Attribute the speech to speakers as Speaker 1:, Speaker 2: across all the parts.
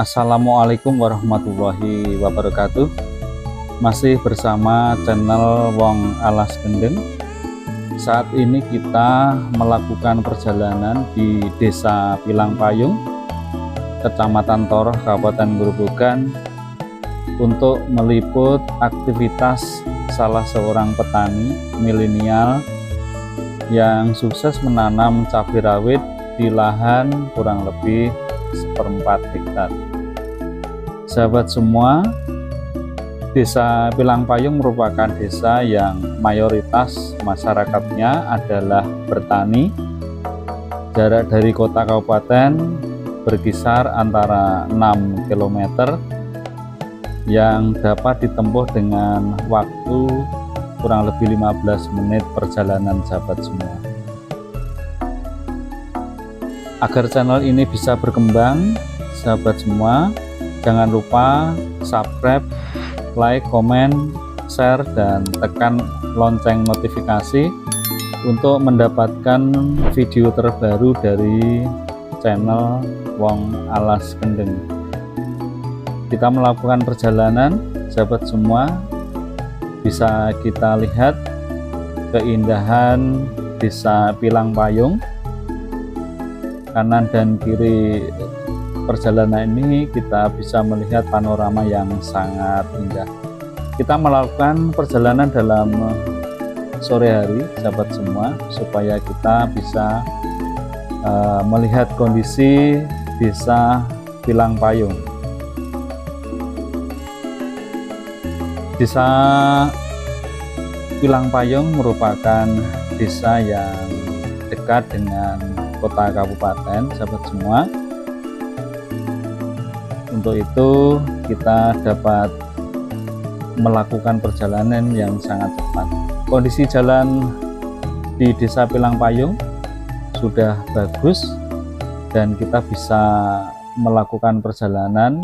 Speaker 1: Assalamualaikum warahmatullahi wabarakatuh. Masih bersama channel Wong Alas Kendeng. Saat ini kita melakukan perjalanan di Desa Pilang Payung, Kecamatan Toroh, Kabupaten Grobogan, untuk meliput aktivitas salah seorang petani milenial yang sukses menanam cabai rawit di lahan kurang lebih 1/4 hektar. Sahabat semua, Desa Pilang Payung merupakan desa yang mayoritas masyarakatnya adalah bertani. Jarak dari kota kabupaten berkisar antara 6 km yang dapat ditempuh dengan waktu kurang lebih 15 menit perjalanan, sahabat semua. Agar channel ini bisa berkembang, sahabat semua, jangan lupa subscribe, like, komen, share, dan tekan lonceng notifikasi untuk mendapatkan video terbaru dari channel Wong Alas Kendeng. Kita melakukan perjalanan, sahabat semua, bisa kita lihat keindahan Desa Pilang Payung. Kanan dan kiri perjalanan ini kita bisa melihat panorama yang sangat indah. Kita melakukan perjalanan dalam sore hari, sahabat semua, supaya kita bisa melihat kondisi Desa Pilang Payung. Desa Pilang Payung merupakan desa yang dekat dengan kota kabupaten, sahabat semua. Untuk itu kita dapat melakukan perjalanan yang sangat cepat. Kondisi jalan di Desa Pilang Payung sudah bagus dan kita bisa melakukan perjalanan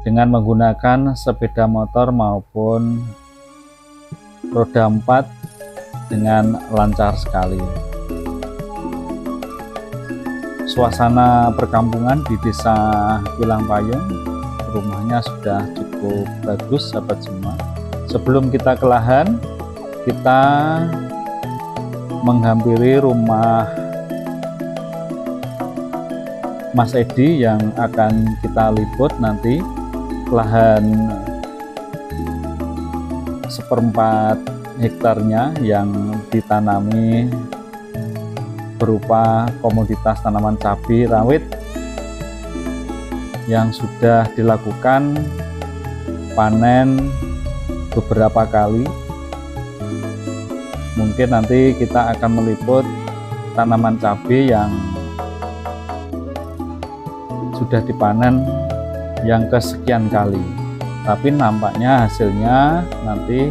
Speaker 1: dengan menggunakan sepeda motor maupun roda 4 dengan lancar sekali. Suasana perkampungan di Desa Pilang Payung, rumahnya sudah cukup bagus, sahabat semua. Sebelum kita ke lahan, kita menghampiri rumah Mas Edi yang akan kita liput nanti. Lahan 1/4 hektarnya yang ditanami berupa komoditas tanaman cabai rawit yang sudah dilakukan panen beberapa kali. Mungkin nanti kita akan meliput tanaman cabai yang sudah dipanen yang kesekian kali, tapi nampaknya hasilnya nanti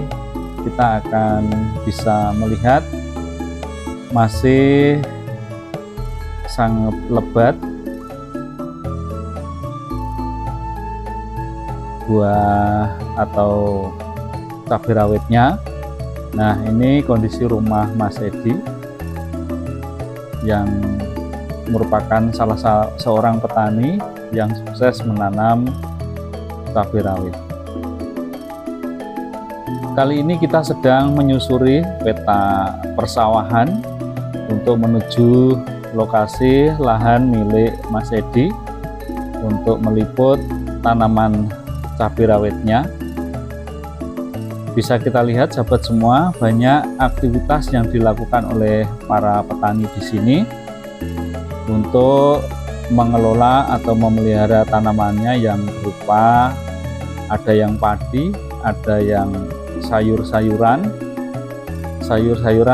Speaker 1: kita akan bisa melihat masih sangat lebat buah atau cabai rawitnya. Nah, ini kondisi rumah Mas Edi yang merupakan salah seorang petani yang sukses menanam cabai rawit. Kali ini kita sedang menyusuri peta persawahan untuk menuju lokasi lahan milik Mas Edi untuk meliput tanaman cabai rawitnya. Bisa kita lihat, sahabat semua, banyak aktivitas yang dilakukan oleh para petani di sini untuk mengelola atau memelihara tanamannya yang berupa ada yang padi, ada yang sayur-sayuran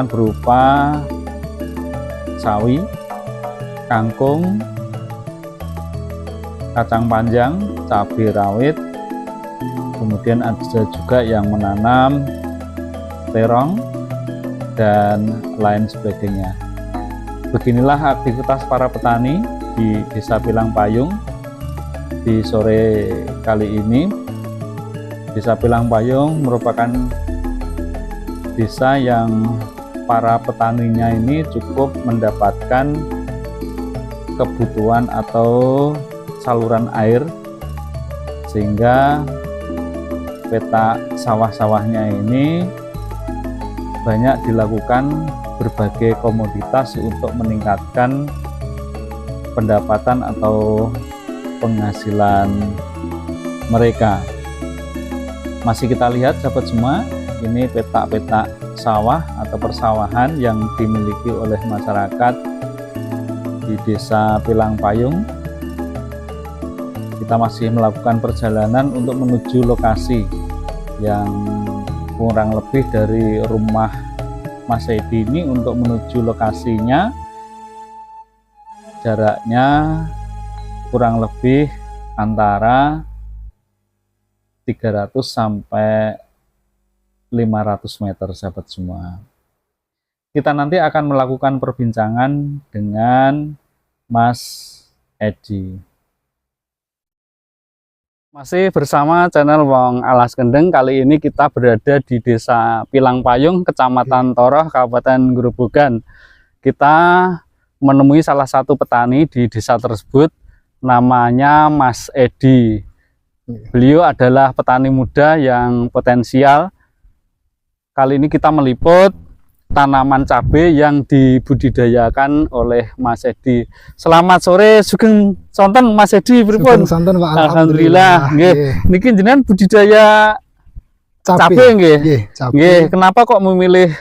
Speaker 1: berupa sawi, kangkung, kacang panjang, cabai rawit, kemudian ada juga yang menanam terong dan lain sebagainya. Beginilah aktivitas para petani di Desa Pilang Payung di sore kali ini. Desa Pilang Payung merupakan desa yang para petaninya ini cukup mendapatkan kebutuhan atau saluran air, sehingga peta sawah-sawahnya ini banyak dilakukan berbagai komoditas untuk meningkatkan pendapatan atau penghasilan mereka. Masih kita lihat sahabat semua, ini peta-peta sawah atau persawahan yang dimiliki oleh masyarakat di Desa Pilang Payung. Kita masih melakukan perjalanan untuk menuju lokasi yang kurang lebih dari rumah Mas Edi ini. Untuk menuju lokasinya jaraknya kurang lebih antara 300 sampai 500 meter sahabat semua. Kita nanti akan melakukan perbincangan dengan Mas Edi. Masih bersama channel Wong Alas Kendeng. Kali ini kita berada di Desa Pilang Payung, Kecamatan Toroh, Kabupaten Grobogan. Kita menemui salah satu petani di desa tersebut, namanya Mas Edi. Beliau adalah petani muda yang potensial. Kali ini kita meliput tanaman cabai yang dibudidayakan oleh Mas Edi. Selamat sore, sugeng sonten Mas Edi, pripun?
Speaker 2: Sonten Pak,
Speaker 1: alhamdulillah. Nggih. Niki jenengan budidaya cabai nggih. Nggih, kenapa kok memilih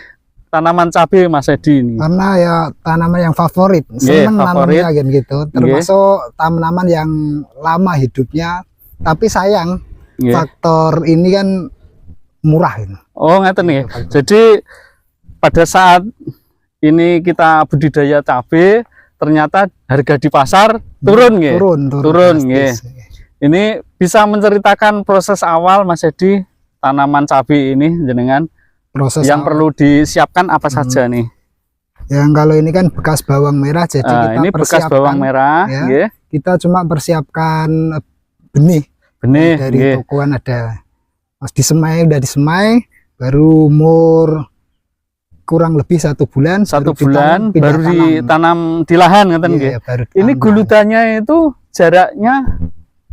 Speaker 1: tanaman cabai Mas Edi ini?
Speaker 2: Karena ya tanaman yang favorit, seneng nanamnya gitu. Termasuk tanaman yang lama hidupnya, tapi sayang faktor ini kan murah ini.
Speaker 1: Oh, ngeten nih. Jadi pada saat ini kita budidaya cabai, ternyata harga di pasar turun nggih. Turun nggih. Ini bisa menceritakan proses awal Mas Edi tanaman cabai ini jenengan? Proses yang perlu disiapkan apa saja nih?
Speaker 2: Yang kalau ini kan bekas bawang merah, jadi kita
Speaker 1: ini bekas bawang merah,
Speaker 2: ya. Kita cuma persiapkan benih dari tokoan ada. Mas disemai, udah disemai, baru umur kurang lebih 1 bulan.
Speaker 1: 1 bulan baru ditanam di lahan, ngeten nggih. Ini gulutanya itu jaraknya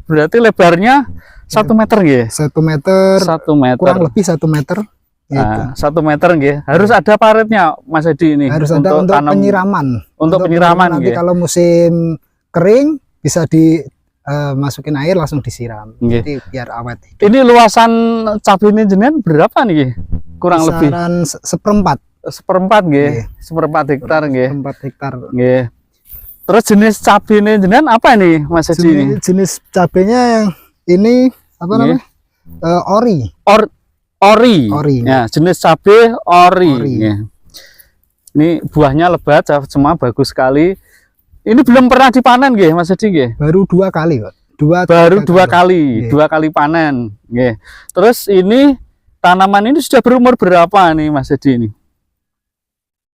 Speaker 1: berarti lebarnya 1 meter nggih.
Speaker 2: 1 meter.
Speaker 1: 1 meter.
Speaker 2: Kurang lebih 1 meter.
Speaker 1: Nah, 1 meter nggih. Harus ada paritnya Mas Edi ini.
Speaker 2: Harus ada untuk penyiraman.
Speaker 1: Untuk penyiraman
Speaker 2: nanti kalau musim kering bisa masukin air langsung disiram. Jadi biar awet.
Speaker 1: Ini luasan cabai ini jenengan berapa nih? Kurang lebih seperempat nggih. Seperempat hektar nggih.
Speaker 2: 4 hektar.
Speaker 1: Nggih. Terus jenis cabai ini jenengan apa nih Mas Edi ini?
Speaker 2: Jenis cabainya yang ini apa namanya?
Speaker 1: Ori. Ya, jenis cabai ori. Ya. Ini buahnya lebat, semua bagus sekali. Ini belum pernah dipanen nggih Mas Edi nggih?
Speaker 2: Baru 2 kali, Pak.
Speaker 1: Baru 2 kali, 2 kali panen. Nggih. Terus ini tanaman ini sudah berumur berapa nih Mas Edi ini?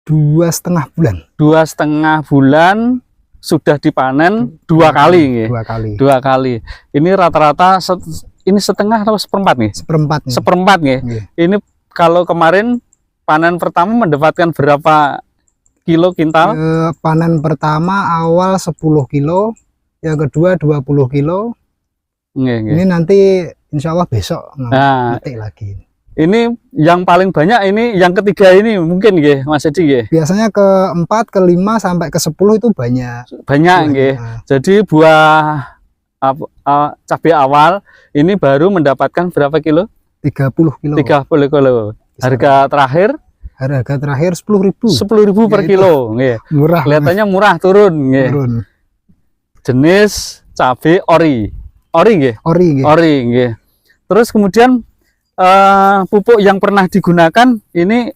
Speaker 2: 2,5 bulan.
Speaker 1: 2,5 bulan sudah dipanen 2 kali nggih.
Speaker 2: 2 kali.
Speaker 1: 2 kali. Ini rata-rata ini setengah atau seperempat nih? Seperempat nih. Ini kalau kemarin panen pertama mendapatkan berapa kilo kintal?
Speaker 2: Panen pertama awal 10 kilo, yang kedua 20 kilo. Ini nanti insya Allah besok nanti lagi.
Speaker 1: Ini yang paling banyak ini yang ketiga ini mungkin nggih Mas Edi nggih.
Speaker 2: Biasanya ke-4, ke-5 sampai ke-10 itu banyak.
Speaker 1: Banyak nggih. Jadi buah cabai awal ini baru mendapatkan berapa kilo?
Speaker 2: 30 kilo.
Speaker 1: 30 kilo. Harga terakhir
Speaker 2: 10.000.
Speaker 1: 10.000 per kilo, nggih.
Speaker 2: Murah.
Speaker 1: Kelihatannya murah, turun nggih. Jenis cabai ori nggih. Ori nggih. Terus kemudian pupuk yang pernah digunakan ini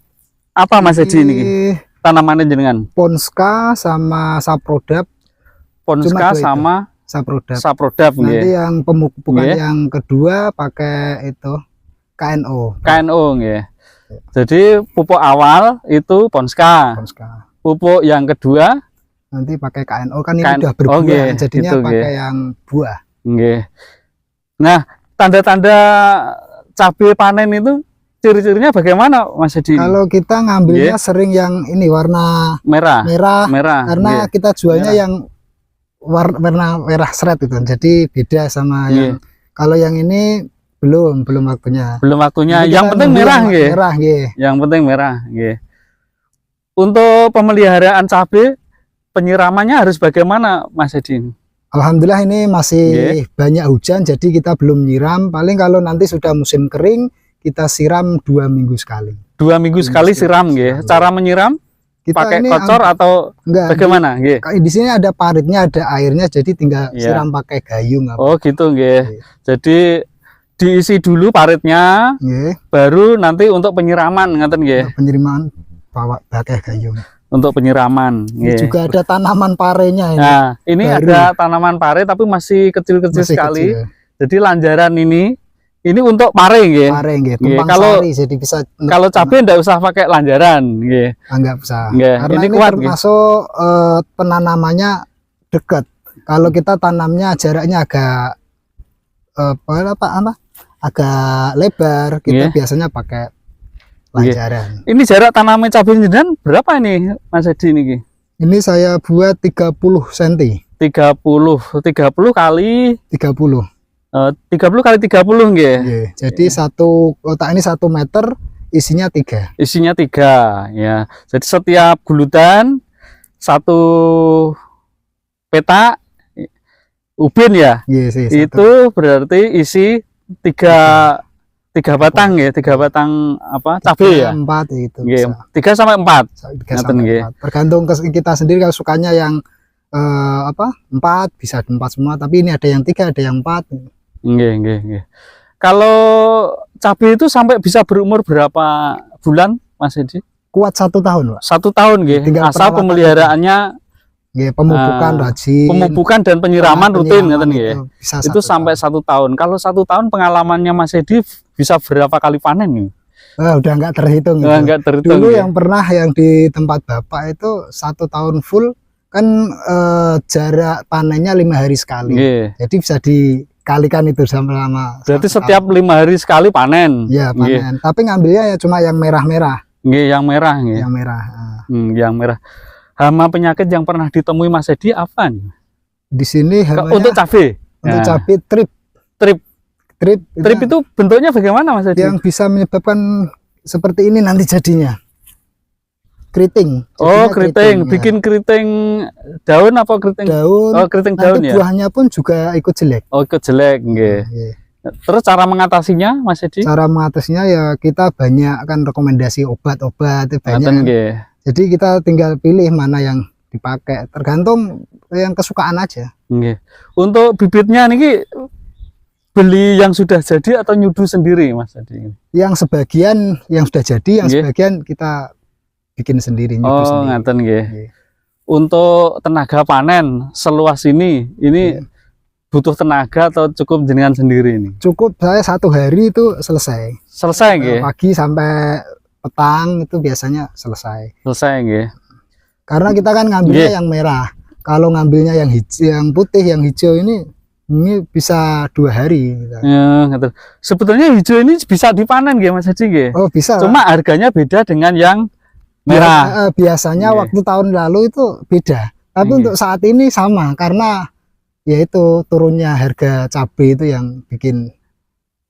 Speaker 1: apa Mas Edi ini? Tanamannya jenengan?
Speaker 2: Ponska sama Saprodap.
Speaker 1: Ponska sama Saprodap.
Speaker 2: Nanti yang pemupukan yang kedua pakai itu KNO
Speaker 1: nggih. Jadi pupuk awal itu Ponska. Pupuk yang kedua
Speaker 2: nanti pakai KNO, kan ini udah berbuah, jadinya gitu, pakai yang buah.
Speaker 1: Nggih. Nah, tanda-tanda cabai panen itu ciri-cirinya bagaimana Mas Edi?
Speaker 2: Kalau kita ngambilnya sering yang ini warna merah. Karena kita jualnya yang warna merah seret itu. Jadi beda sama yang kalau yang ini belum waktunya.
Speaker 1: Belum waktunya.
Speaker 2: Jadi
Speaker 1: Yang penting merah nggih.
Speaker 2: Merah nggih.
Speaker 1: Yang penting merah nggih. Untuk pemeliharaan cabai penyiramannya harus bagaimana Mas Edi?
Speaker 2: Alhamdulillah ini masih banyak hujan, jadi kita belum nyiram. Paling kalau nanti sudah musim kering kita siram 2 minggu sekali.
Speaker 1: 2 minggu sekali siram nggih. Cara menyiram kita pakai kocor atau enggak, bagaimana nggih?
Speaker 2: Di sini ada paritnya, ada airnya, jadi tinggal siram pakai gayung.
Speaker 1: Oh gitu nggih. Jadi diisi dulu paritnya, baru nanti untuk penyiraman ngaten nggih.
Speaker 2: Penyiraman bawa pakai gayung.
Speaker 1: Untuk penyiraman.
Speaker 2: Ini juga ada tanaman parenya ini.
Speaker 1: Nah, ini baru ada tanaman pare tapi masih kecil-kecil sekali. Kecil. Jadi lanjaran ini untuk pare nggih. Pare nggih, tumpang sari, jadi bisa. Kalau cabai enggak usah pakai lanjaran nggih.
Speaker 2: Enggak usah.
Speaker 1: Karena ini kuat
Speaker 2: termasuk penanamannya dekat. Kalau kita tanamnya jaraknya agak agak lebar, kita biasanya pakai lanjaran.
Speaker 1: Ini jarak tanamnya cabai jenengan berapa ini Mas Edi niki?
Speaker 2: Ini saya buat 30 cm.
Speaker 1: 30 kali 30 kali 30 nggih.
Speaker 2: Jadi satu kotak ini 1 meter, isinya 3.
Speaker 1: Isinya 3 ya. Jadi setiap gulutan 1 petak ubin ya. Itu berarti isi 3 batang ya, 3 batang apa cabai ya?
Speaker 2: 4 itu.
Speaker 1: 3 sampai 4.
Speaker 2: Tergantung kita sendiri, kalau sukanya yang 4 bisa 4 semua, tapi ini ada yang 3, ada yang 4.
Speaker 1: Nggih. Kalau cabai itu sampai bisa berumur berapa bulan Mas Edi?
Speaker 2: Kuat 1 tahun, Pak.
Speaker 1: 1 tahun nggih. Asal pemeliharaannya
Speaker 2: pemupukan rajin,
Speaker 1: pemupukan dan penyiraman rutin ngaten nggih. Itu sampai 1 tahun. Kalau 1 tahun pengalamannya Mas Edi bisa berapa kali panen nih?
Speaker 2: Udah nggak terhitung.
Speaker 1: Nggak terhitung.
Speaker 2: Dulu yang pernah yang di tempat Bapak itu 1 tahun full kan jarak panennya 5 hari sekali. Jadi bisa dikalikan itu sama.
Speaker 1: Berarti setiap 5 hari sekali panen.
Speaker 2: Ya panen. Tapi ngambilnya ya cuma yang merah-merah.
Speaker 1: Yang merah.
Speaker 2: Yang merah.
Speaker 1: Yang merah. Hama penyakit yang pernah ditemui Mas Edi apa nih?
Speaker 2: Di sini
Speaker 1: untuk cabai.
Speaker 2: Untuk cabai trip
Speaker 1: itu bentuknya bagaimana Mas Edi?
Speaker 2: Yang bisa menyebabkan seperti ini nanti jadinya. Keriting.
Speaker 1: Keriting. Bikin keriting daun apa keriting?
Speaker 2: Daun.
Speaker 1: Keriting daun ya.
Speaker 2: Buahnya pun juga ikut jelek.
Speaker 1: Ikut jelek nggih. Terus cara mengatasinya Mas Edi? Cara
Speaker 2: mengatasinya ya kita banyak kan rekomendasi obat-obat banyak. Jadi kita tinggal pilih mana yang dipakai, tergantung yang kesukaan aja.
Speaker 1: Untuk bibitnya niki beli yang sudah jadi atau nyudu sendiri Mas Edi? Yang
Speaker 2: sebagian yang sudah jadi, yang sebagian kita bikin sendiri, nyudu sendiri.
Speaker 1: Ngaten nggih. Untuk tenaga panen seluas ini butuh tenaga atau cukup jenengan sendiri ini?
Speaker 2: Cukup, saya 1 hari itu selesai.
Speaker 1: Selesai nggih.
Speaker 2: Pagi sampai petang itu biasanya selesai.
Speaker 1: Nggih.
Speaker 2: Karena kita kan ngambilnya yang merah. Kalau ngambilnya yang hijau, yang putih, yang hijau ini bisa 2 hari.
Speaker 1: Sebetulnya hijau ini bisa dipanen nggih Mas Edi nggih?
Speaker 2: Oh bisa.
Speaker 1: Cuma harganya beda dengan yang merah.
Speaker 2: Biasanya waktu tahun lalu itu beda. Tapi untuk saat ini sama, karena yaitu turunnya harga cabai itu yang bikin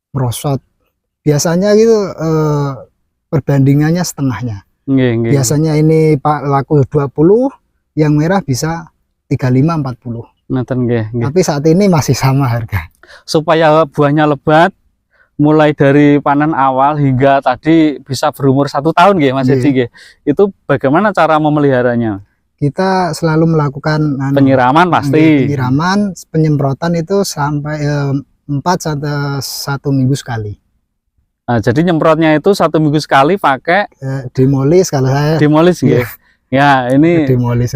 Speaker 2: merosot. Biasanya gitu perbandingannya setengahnya. Biasanya ini Pak laku 20, yang merah bisa 35-40. Tapi saat ini masih sama harga.
Speaker 1: Supaya buahnya lebat, mulai dari panen awal hingga tadi bisa berumur 1 tahun nggih Mas Edi. Itu bagaimana cara memeliharanya?
Speaker 2: Kita selalu melakukan
Speaker 1: penyiraman pasti.
Speaker 2: Penyiraman, penyemprotan itu sampai 4 sampai 1 minggu sekali.
Speaker 1: Nah, jadi nyemprotnya itu 1 minggu sekali pakai
Speaker 2: demolis kalau saya.
Speaker 1: Demolis nggih. Ya, ini
Speaker 2: demolis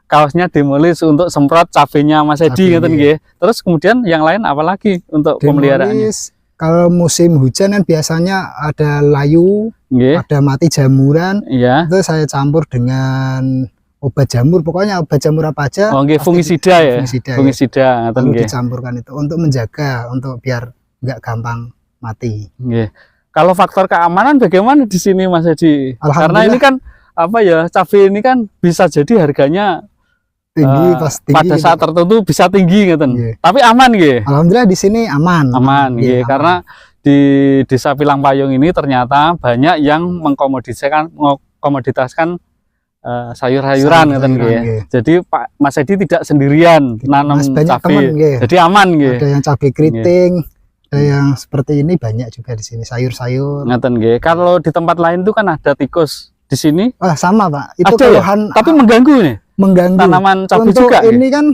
Speaker 1: kaosnya demolis untuk semprot cabenya Mas Edi ngeten nggih. Terus kemudian yang lain apa lagi untuk pemeliharaannya?
Speaker 2: Kalau musim hujan kan biasanya ada layu, ada mati jamuran. Itu saya campur dengan obat jamur, pokoknya obat jamur apa aja.
Speaker 1: Fungisida ya. Fungisida
Speaker 2: lalu dicampurkan itu untuk menjaga, untuk biar nggak gampang mati.
Speaker 1: Kalau faktor keamanan bagaimana di sini Mas Edi? Karena ini kan cabai ini kan bisa jadi harganya
Speaker 2: pas tinggi
Speaker 1: pada
Speaker 2: gitu.
Speaker 1: saat tertentu bisa tinggi ngeten.
Speaker 2: Nggih.
Speaker 1: Tapi aman nggih.
Speaker 2: Alhamdulillah di sini aman.
Speaker 1: Aman
Speaker 2: Nggih,
Speaker 1: nggih, karena di Desa Pilang Payung ini ternyata banyak yang mengkomoditaskan sayur-sayuran ngeten nggih. Jadi Pak Mas Edi tidak sendirian nanam cabai. Jadi aman nggih.
Speaker 2: Ada yang cabai keriting, ada yang seperti ini banyak juga di sini sayur-sayur.
Speaker 1: Ngeten nggih. Kalau di tempat lain tuh kan ada tikus. Di sini
Speaker 2: sama Pak. Itu
Speaker 1: ada
Speaker 2: keluhan
Speaker 1: ya? Tapi mengganggu nih.
Speaker 2: Mengganggu.
Speaker 1: Tanaman cabai
Speaker 2: untuk
Speaker 1: juga.
Speaker 2: Ini kan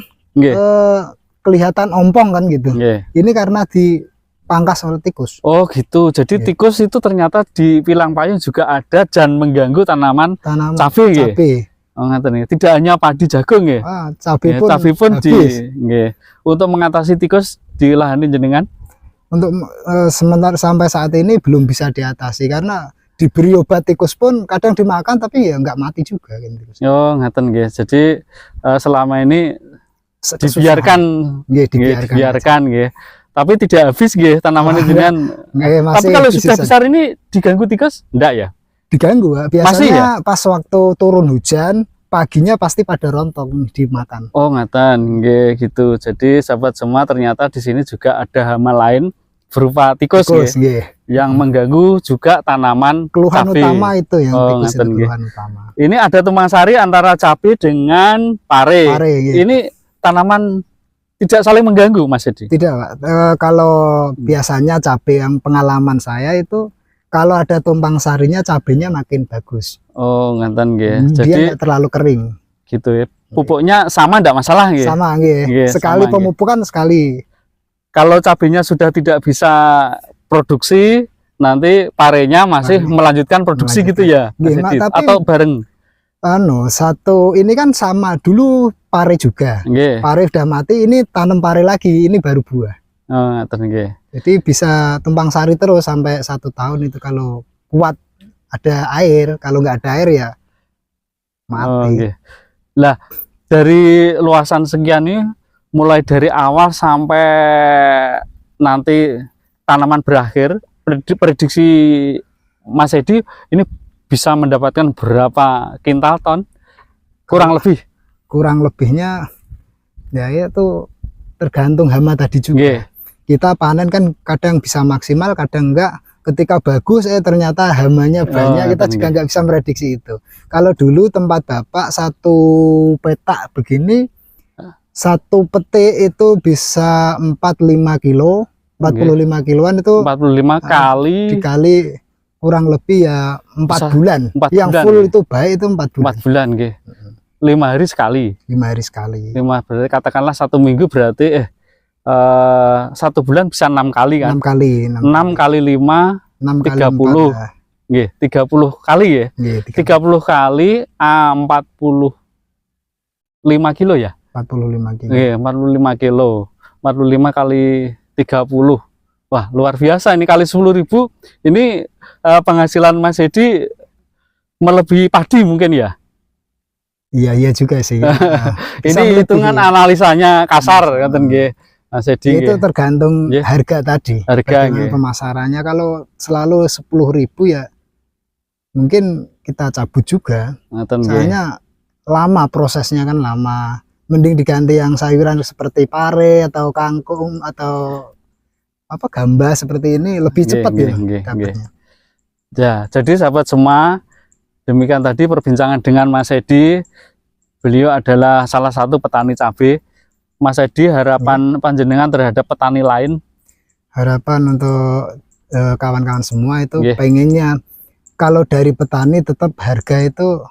Speaker 2: kelihatan ompong kan gitu.
Speaker 1: Nggih.
Speaker 2: Ini karena dipangkas oleh tikus.
Speaker 1: Oh gitu. Jadi tikus itu ternyata di Pilang Payung juga ada dan mengganggu tanaman cabai nggih. Oh ngeten nih. Tidak hanya padi jagung nggih. Cabai pun nggih. Untuk mengatasi tikus di lahan jenengan.
Speaker 2: Untuk sementara sampai saat ini belum bisa diatasi karena diberi obat tikus pun kadang dimakan tapi ya nggak mati juga kan tikus.
Speaker 1: Oh ngeten nggih. Jadi selama ini dibiarkan nggih. Tapi tidak habis nggih tanaman jenengan. Tapi kalau sudah besar ini diganggu tikus enggak ya?
Speaker 2: Diganggu, biasanya pas waktu turun hujan paginya pasti pada rontok dimakan.
Speaker 1: Oh ngeten nggih gitu. Jadi sahabat semua ternyata di sini juga ada hama lain berupa tikus nggih. Yang mengganggu juga tanaman
Speaker 2: keluhan
Speaker 1: cabai.
Speaker 2: Utama itu yang tikus itu keluhan utama.
Speaker 1: Ini ada tumpang sari antara cabai dengan pare. Ini tanaman tidak saling mengganggu Mas Edi? Tidak
Speaker 2: Pak. Kalau biasanya cabai yang pengalaman saya itu kalau ada tumpang sarinya cabainya makin bagus.
Speaker 1: Oh ngeten nggih.
Speaker 2: Jadi dia nggak terlalu kering.
Speaker 1: Gitu ya. Pupuknya sama enggak masalah nggih?
Speaker 2: Sama nggih. Sekali pemupukan sekali.
Speaker 1: Kalau cabainya sudah tidak bisa produksi, nanti parenya masih melanjutkan produksi gitu ya,
Speaker 2: tapi,
Speaker 1: atau bareng?
Speaker 2: Satu ini kan sama dulu pare juga. Pare udah mati, ini tanam pare lagi, ini baru buah. Jadi bisa tumpang sari terus sampai 1 tahun itu kalau kuat ada air, kalau nggak ada air ya mati.
Speaker 1: Lah dari luasan sekian ini, mulai dari awal sampai nanti tanaman berakhir, prediksi Mas Edi ini bisa mendapatkan berapa kintal ton? Kurang lebih?
Speaker 2: Kurang lebihnya ya itu tergantung hama tadi juga. Kita panen kan kadang bisa maksimal, kadang enggak. Ketika bagus ternyata hamanya banyak, kita juga nggak bisa prediksi itu. Kalau dulu tempat Bapak 1 petak begini, 1 peti itu bisa 45 kilo, 45 kiloan itu
Speaker 1: 45 kali
Speaker 2: dikali kurang lebih ya 4 bulan. Yang bulan, full itu baik itu 4 bulan.
Speaker 1: 4 bulan nggih. 5 hari sekali.
Speaker 2: 5 hari sekali.
Speaker 1: 5 berarti katakanlah 1 minggu berarti 1 bulan bisa 6 kali kan? 6 kali. 6 kali 5 30. Nggih, 30 kali ya. 30 kali 45 kilo ya? 45 kilo. Iya, 45 kilo. 45 kali 30. Wah, luar biasa ini kali 10.000. Ini penghasilan Mas Edi melebihi padi mungkin ya? Iya juga sih. Ini hitungan analisanya kasar katen nggih. Mas Edi
Speaker 2: itu tergantung harga tadi. Harga pemasarannya kalau selalu 10.000 ya mungkin kita cabut juga. Soalnya lama prosesnya kan lama. Mending diganti yang sayuran seperti pare atau kangkung atau apa gamba seperti ini lebih cepat dapatnya. Ya, jadi sahabat semua, demikian tadi perbincangan dengan Mas Edi. Beliau adalah salah satu petani cabai. Mas Edi, harapan panjenengan terhadap petani lain? Harapan untuk kawan-kawan semua itu pengennya kalau dari petani tetap harga itu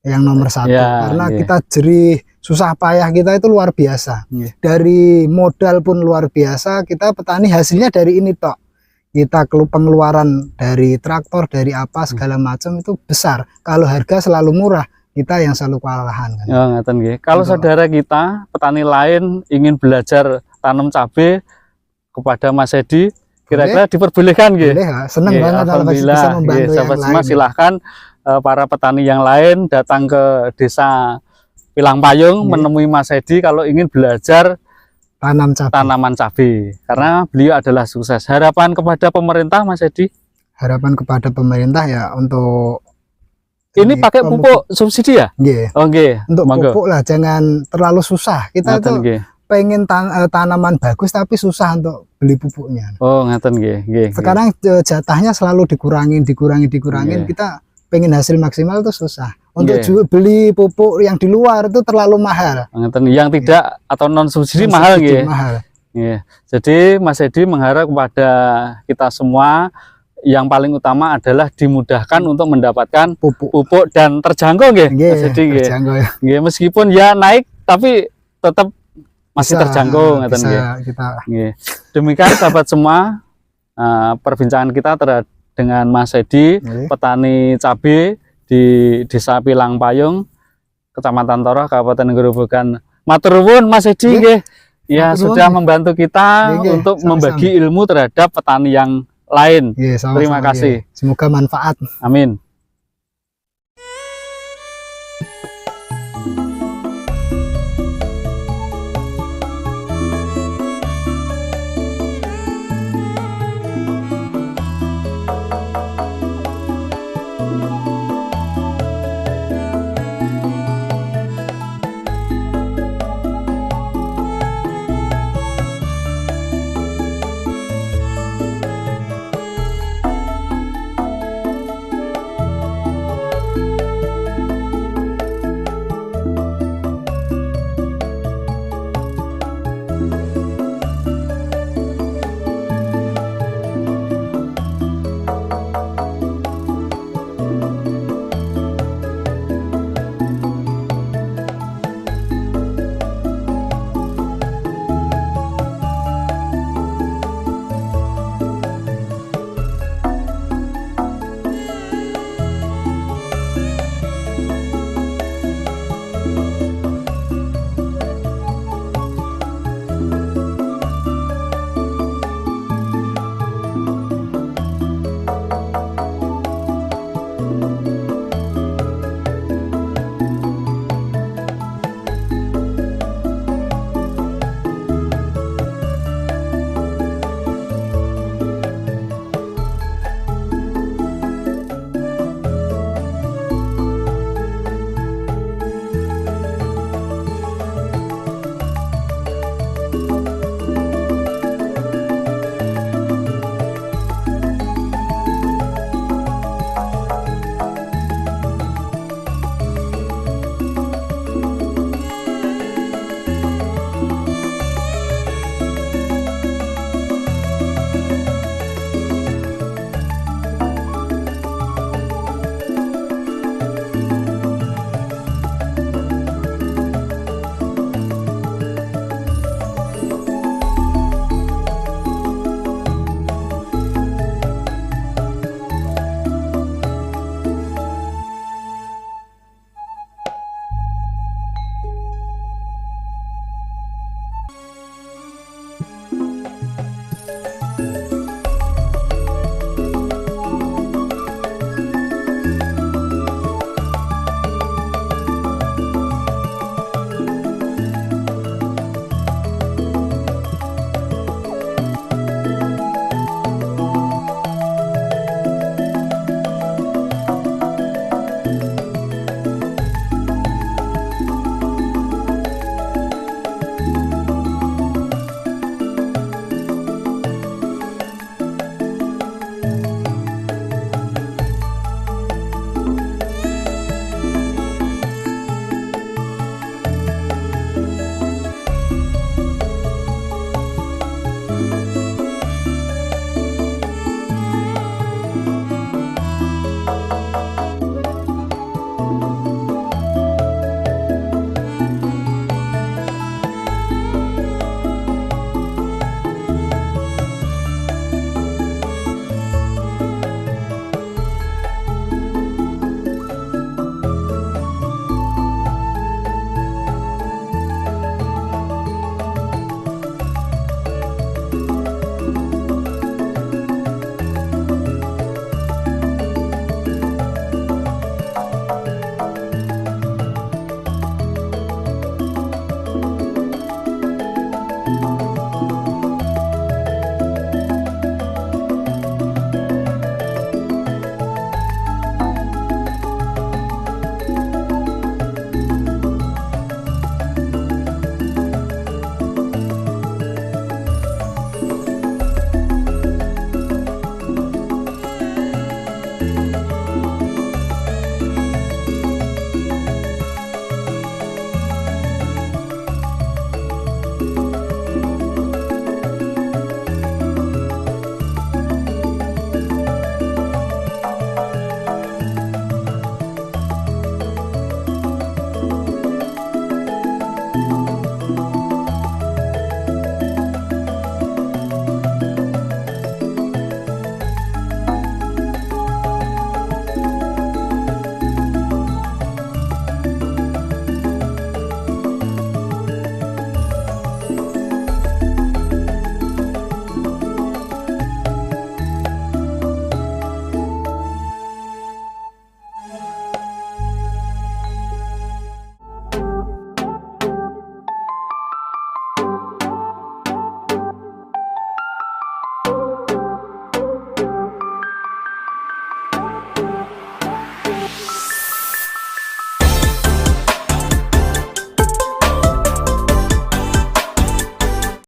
Speaker 2: yang nomor 1 karena kita jerih susah payah kita itu luar biasa. Dari modal pun luar biasa, kita petani hasilnya dari ini tok. Kita pengeluaran dari traktor, dari apa segala macam itu besar. Kalau harga selalu murah, kita yang selalu kewalahan kan. Kalau saudara kita petani lain ingin belajar tanam cabai kepada Mas Edi, kira-kira diperbolehkan nggih? Senang banget kalau bisa membantu yang lain. Silahkan para petani yang lain datang ke Desa Pilang Payung menemui Mas Edi kalau ingin belajar tanaman cabai, karena beliau adalah sukses. Harapan kepada pemerintah Mas Edi? Harapan kepada pemerintah ya untuk
Speaker 1: Ini pakai pupuk subsidi ya?
Speaker 2: Nggih.
Speaker 1: Oh, nggih.
Speaker 2: Untuk
Speaker 1: Monggo.
Speaker 2: pupuk lah jangan terlalu susah. Kita
Speaker 1: Ngaten,
Speaker 2: tuh
Speaker 1: nggih.
Speaker 2: pengen tanaman bagus tapi susah untuk beli pupuknya.
Speaker 1: Oh, ngaten nggih, nggih.
Speaker 2: Sekarang jatahnya selalu dikurangin.
Speaker 1: Nggih.
Speaker 2: Kita pengen hasil maksimal tuh susah. Untuk
Speaker 1: Nggih.
Speaker 2: beli pupuk yang di luar itu terlalu mahal.
Speaker 1: Ngaten, yang tidak atau non subsidi mahal nggih.
Speaker 2: Mahal.
Speaker 1: Nggih. Jadi Mas Edi mengharap kepada kita semua yang paling utama adalah dimudahkan untuk mendapatkan pupuk dan terjangkau nggih, Mas Edi nggih.
Speaker 2: Terjangkau ya.
Speaker 1: Nggih, meskipun ya naik tapi tetap masih
Speaker 2: Bisa,
Speaker 1: terjangkau ngaten
Speaker 2: bisa
Speaker 1: nggih.
Speaker 2: kita.
Speaker 1: Nggih. Demikian sahabat semua perbincangan kita dengan Mas Edi,
Speaker 2: Nggih.
Speaker 1: petani cabai di Desa Pilang Payung, Kecamatan Toroh, Kabupaten Gerobogan. Matur nuwun Mas Edi nggih. Ya,
Speaker 2: Matur nuwun,
Speaker 1: sudah
Speaker 2: nggih.
Speaker 1: membantu kita
Speaker 2: Nggih,
Speaker 1: untuk
Speaker 2: sama-sama.
Speaker 1: membagi ilmu terhadap petani yang lain.
Speaker 2: Nggih, sama-sama,
Speaker 1: Terima kasih.
Speaker 2: nggih. Semoga manfaat.
Speaker 1: Amin.